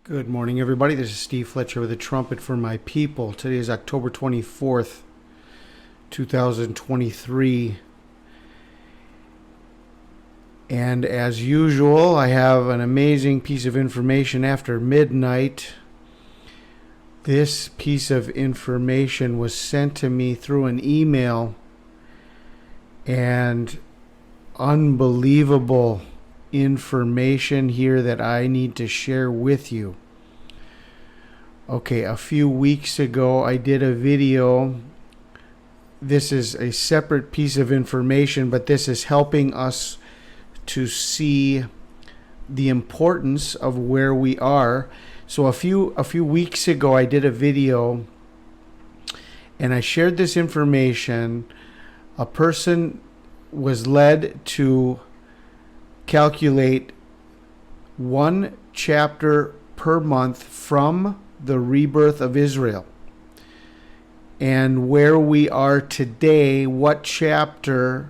Good morning, everybody. This is Steve Fletcher with a trumpet for my people. Today is October 24th, 2023. And as usual, I have an amazing piece of information after midnight. This piece of information was sent to me through an email, and unbelievable information here that I need to share with you. Okay, a few weeks ago I did a video. This is a separate piece of information, but this is helping us to see the importance of where we are. So a few weeks ago I did a video and I shared this information. A person was led to calculate one chapter per month from the rebirth of Israel. And where we are today, what chapter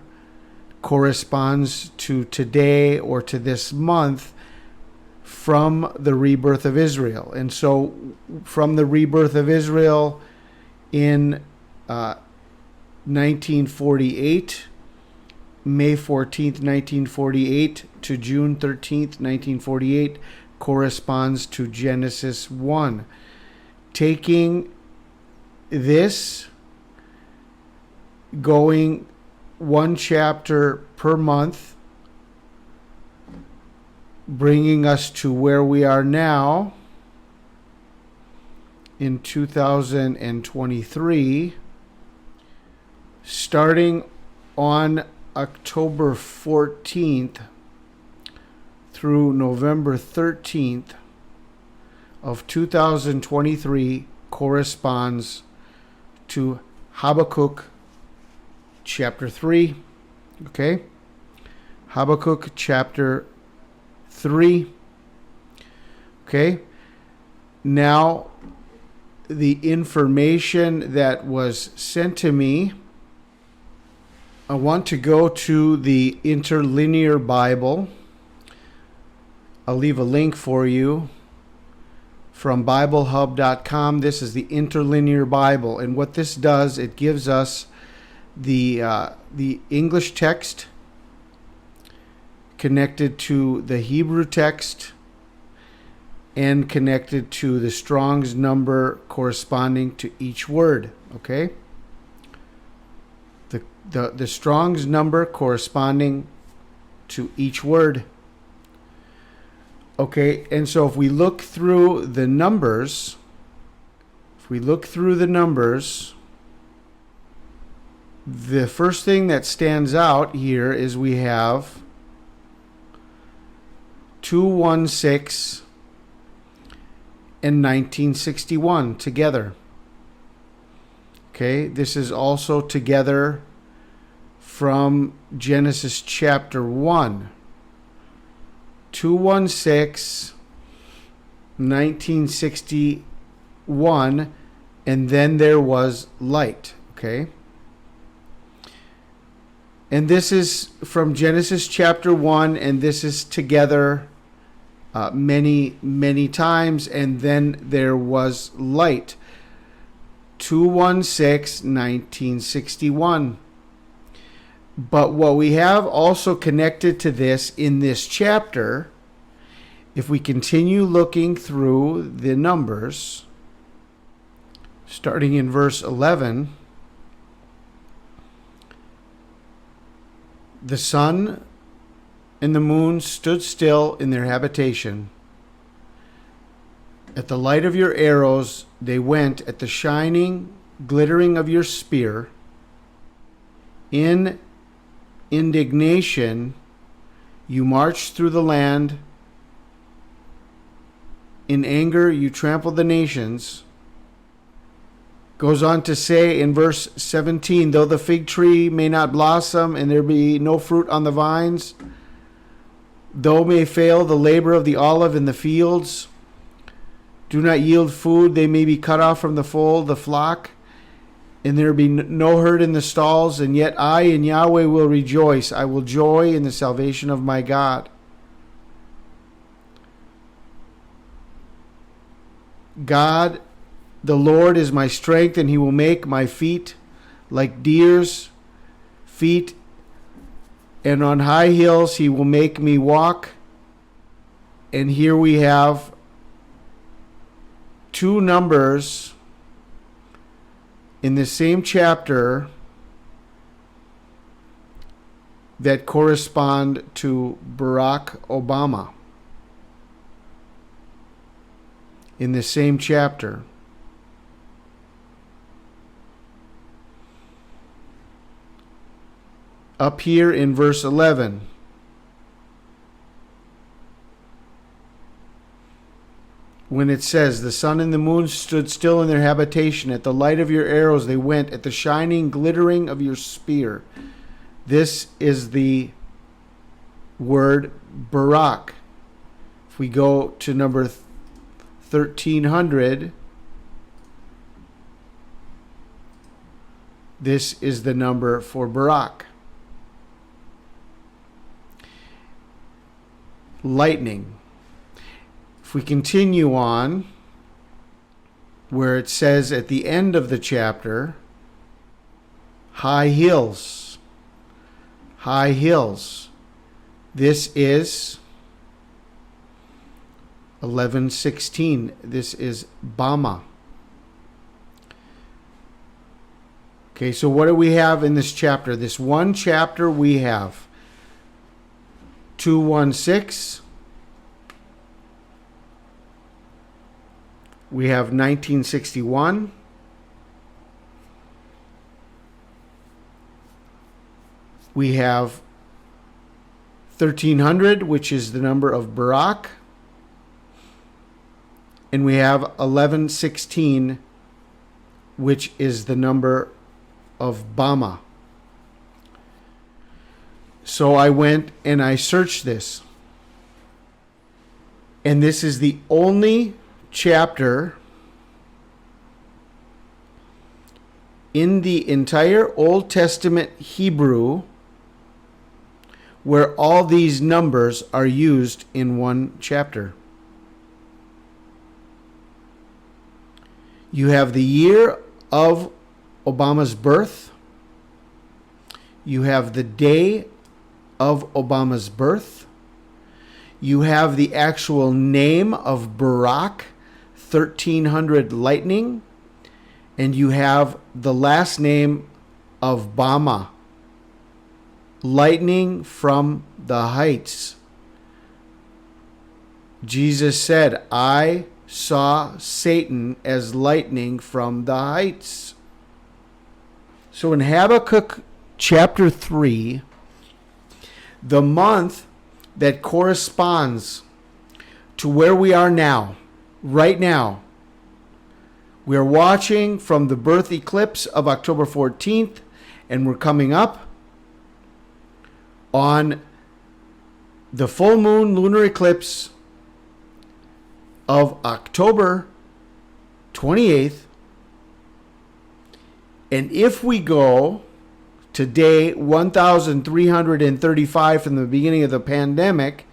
corresponds to today or to this month from the rebirth of Israel. And so from the rebirth of Israel in 1948, May 14th, 1948 to June 13th, 1948 corresponds to Genesis 1. Taking this, going one chapter per month, bringing us to where we are now in 2023, starting on October 14th through November 13th of 2023 corresponds to Habakkuk chapter 3. Okay? Habakkuk chapter 3. Okay? Now, the information that was sent to me, I want to go to the Interlinear Bible. I'll leave a link for you from BibleHub.com. This is the Interlinear Bible, and what this does, it gives us the English text connected to the Hebrew text and connected to the Strong's number corresponding to each word. Okay? The Strong's number corresponding to each word. Okay, and so if we look through the numbers, the first thing that stands out here is we have 216 and 1961 together. Okay, this is also together from Genesis chapter 1. 216, 1961, and then there was light. Okay? And this is from Genesis chapter 1, and this is together many, many times, and then there was light. 216, 1961. But what we have also connected to this in this chapter, if we continue looking through the numbers, starting in verse 11, the sun and the moon stood still in their habitation. At the light of your arrows they went, at the shining, glittering of your spear. In indignation you marched through the land. In anger you trampled the nations. Goes on to say in verse 17, though the fig tree may not blossom and there be no fruit on the vines, though may fail the labor of the olive in the fields, do not yield food, they may be cut off from the fold, the flock, and there be no herd in the stalls, and yet I in Yahweh will rejoice. I will joy in the salvation of my God. God, the Lord is my strength, and he will make my feet like deer's feet, and on high hills he will make me walk. And here we have two numbers in the same chapter that correspond to Barack Obama. In the same chapter. Up here in verse 11. When it says, the sun and the moon stood still in their habitation. At the light of your arrows they went, at the shining, glittering of your spear. This is the word Barak. If we go to number 1300, this is the number for Barak. Lightning. If we continue on, where it says at the end of the chapter, high hills. High hills. This is 11:16. This is Bama. Okay, so what do we have in this chapter? This one chapter we have 216. We have 1961. We have 1300, which is the number of Barak. And we have 1116, which is the number of Bama. So I went and I searched this. And this is the only chapter in the entire Old Testament Hebrew where all these numbers are used in one chapter. You have the year of Obama's birth. You have the day of Obama's birth. You have the actual name of Barak, 1300 lightning. And you have the last name of Bama, lightning from the heights. Jesus said, I saw Satan as lightning from the heights. So in Habakkuk chapter 3, the month that corresponds to where we are now, right now, we are watching from the birth eclipse of October 14th, and we're coming up on the full moon lunar eclipse of October 28th. And if we go to day 1335 from the beginning of the pandemic,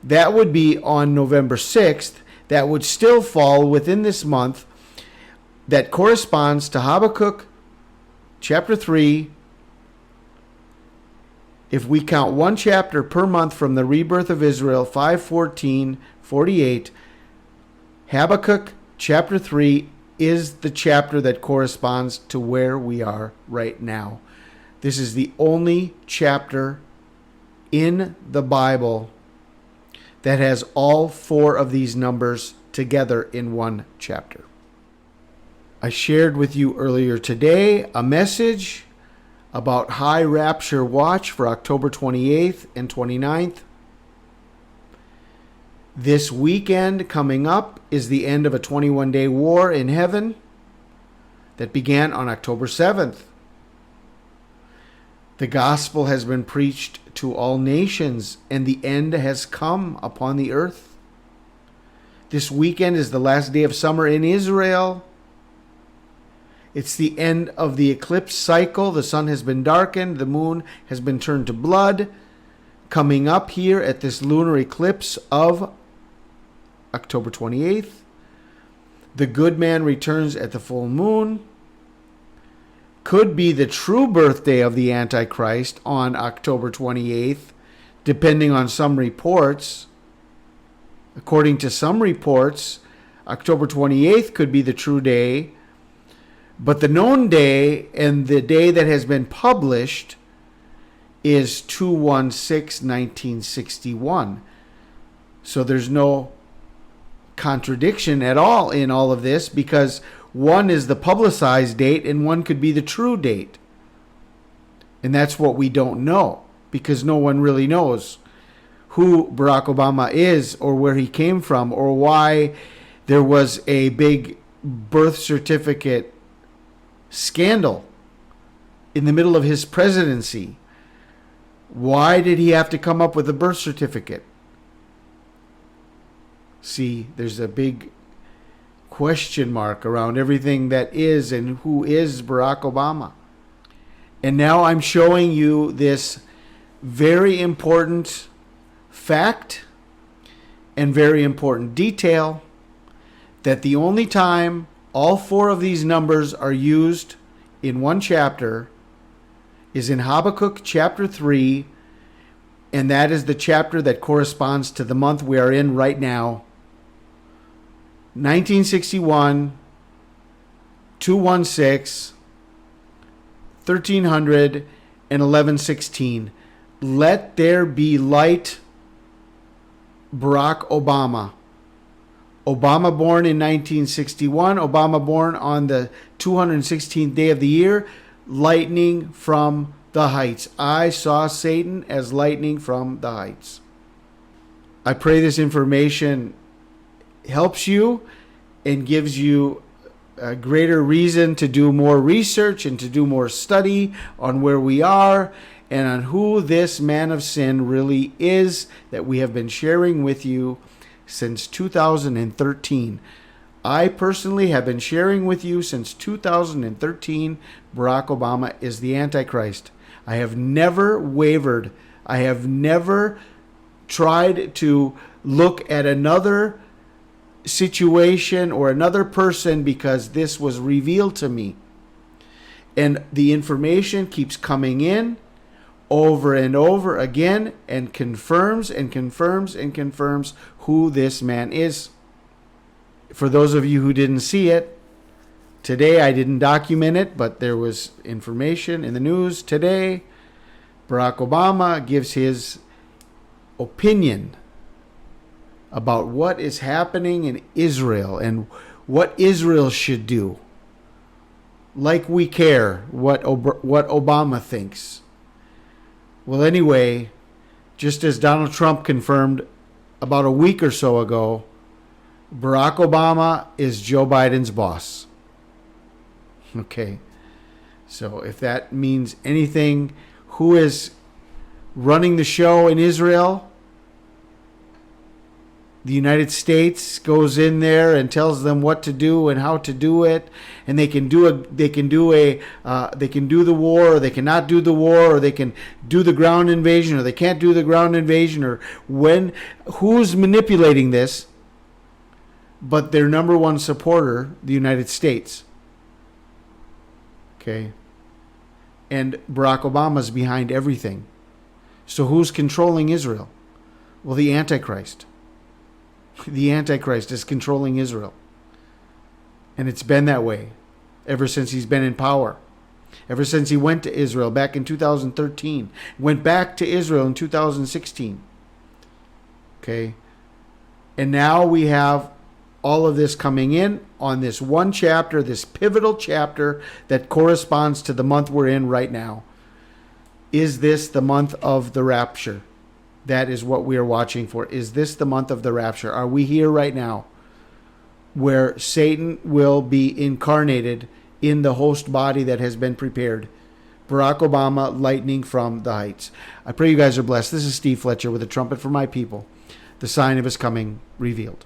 that would be on November 6th. That would still fall within this month. That corresponds to Habakkuk chapter 3. If we count one chapter per month from the rebirth of Israel, 5:14:48, Habakkuk chapter 3 is the chapter that corresponds to where we are right now. This is the only chapter in the Bible that has all four of these numbers together in one chapter. I shared with you earlier today a message about high rapture watch for October 28th and 29th. This weekend coming up is the end of a 21-day war in heaven that began on October 7th. The gospel has been preached to all nations, and the end has come upon the earth. This weekend is the last day of summer in Israel. It's the end of the eclipse cycle. The sun has been darkened. The moon has been turned to blood. Coming up here at this lunar eclipse of October 28th, The good man returns at the full moon. Could be the true birthday of the Antichrist on October 28th, depending on some reports. According to some reports, October 28th could be the true day. But the known day and the day that has been published is 2/1/1961. So there's no contradiction at all in all of this, because one is the publicized date and one could be the true date. And that's what we don't know, because no one really knows who Barack Obama is, or where he came from, or why there was a big birth certificate scandal in the middle of his presidency. Why did he have to come up with a birth certificate? See, there's a big question mark around everything that is and who is Barack Obama. And now I'm showing you this very important fact and very important detail, that the only time all four of these numbers are used in one chapter is in Habakkuk chapter 3, and that is the chapter that corresponds to the month we are in right now. 1961, 2/16, 1300, and 1116. Let there be light, Barack Obama. Obama born in 1961. Obama born on the 216th day of the year. Lightning from the heights. I saw Satan as lightning from the heights. I pray this information helps you and gives you a greater reason to do more research and to do more study on where we are and on who this man of sin really is that we have been sharing with you since 2013. I personally have been sharing with you since 2013. Barack Obama is the Antichrist. I have never wavered. I have never tried to look at another situation or another person, because this was revealed to me. And the information keeps coming in over and over again and confirms and confirms and confirms who this man is. For those of you who didn't see it, today I didn't document it, but there was information in the news today. Barack Obama gives his opinion about what is happening in Israel and what Israel should do. Like we care what Obama thinks. Well, anyway, just as Donald Trump confirmed about a week or so ago, Barack Obama is Joe Biden's boss. Okay. So if that means anything, who is running the show in Israel? The United States goes in there and tells them what to do and how to do it, and they can do the war, or they cannot do the war, or they can do the ground invasion, or they can't do the ground invasion, or who's manipulating this? But their number one supporter, the United States. Okay. And Barack Obama's behind everything. So who's controlling Israel? Well, the Antichrist. The Antichrist is controlling Israel. And it's been that way ever since he's been in power. Ever since he went to Israel back in 2013. Went back to Israel in 2016. Okay. And now we have all of this coming in on this one chapter, this pivotal chapter that corresponds to the month we're in right now. Is this the month of the rapture? That is what we are watching for. Is this the month of the rapture? Are we here right now where Satan will be incarnated in the host body that has been prepared? Barack Obama, lightning from the heights. I pray you guys are blessed. This is Steve Fletcher with a trumpet for my people, the sign of his coming revealed.